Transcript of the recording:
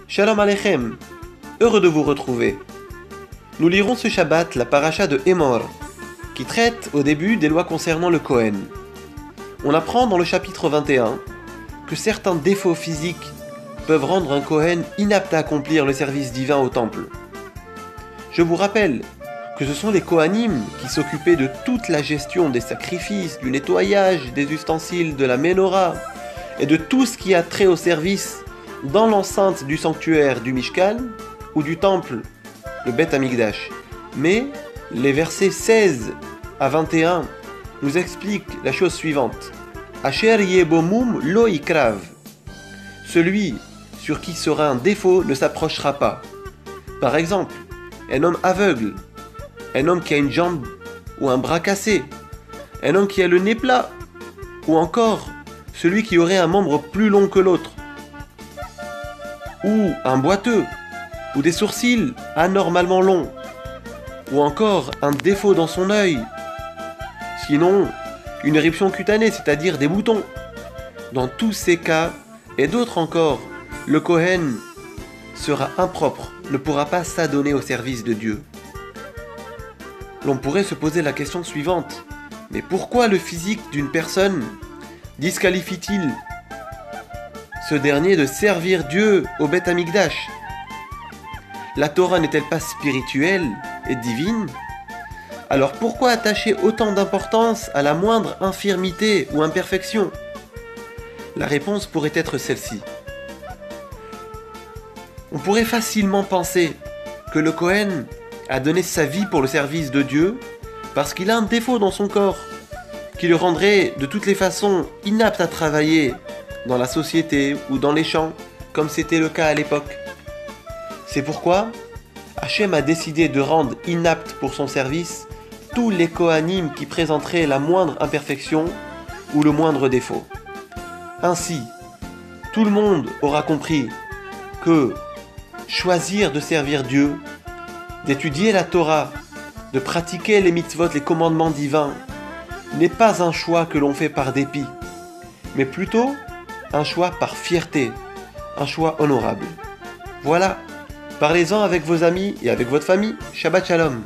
Shalom Aleichem, heureux de vous retrouver. Nous lirons ce Shabbat la paracha de Emor, qui traite au début des lois concernant le Kohen. On apprend dans le chapitre 21 que certains défauts physiques peuvent rendre un Kohen inapte à accomplir le service divin au temple. Je vous rappelle que ce sont les Kohanim qui s'occupaient de toute la gestion des sacrifices, du nettoyage, des ustensiles de la Ménorah et de tout ce qui a trait au service dans l'enceinte du sanctuaire du Mishkan ou du temple, le Beth Amikdash. Mais les versets 16 à 21 nous expliquent la chose suivante. Asher yebomum lo ikrav. Celui sur qui sera un défaut ne s'approchera pas. Par exemple, un homme aveugle, un homme qui a une jambe ou un bras cassé, un homme qui a le nez plat, ou encore celui qui aurait un membre plus long que l'autre, ou un boiteux, ou des sourcils anormalement longs, ou encore un défaut dans son œil, sinon une éruption cutanée, c'est-à-dire des boutons. Dans tous ces cas, et d'autres encore, le Kohen sera impropre, ne pourra pas s'adonner au service de Dieu. L'on pourrait se poser la question suivante. Mais pourquoi le physique d'une personne disqualifie-t-il ce dernier de servir Dieu au Beth Amikdash? La Torah n'est-elle pas spirituelle et divine? Alors pourquoi attacher autant d'importance à la moindre infirmité ou imperfection? La réponse pourrait être celle-ci. On pourrait facilement penser que le Kohen a donné sa vie pour le service de Dieu parce qu'il a un défaut dans son corps qui le rendrait de toutes les façons inapte à travailler dans la société ou dans les champs, comme c'était le cas à l'époque. C'est pourquoi Hachem a décidé de rendre inaptes pour son service tous les Kohanim qui présenteraient la moindre imperfection ou le moindre défaut. Ainsi, tout le monde aura compris que choisir de servir Dieu, d'étudier la Torah, de pratiquer les mitzvot, les commandements divins, n'est pas un choix que l'on fait par dépit, mais plutôt un choix par fierté, un choix honorable. Voilà, parlez-en avec vos amis et avec votre famille. Shabbat Shalom.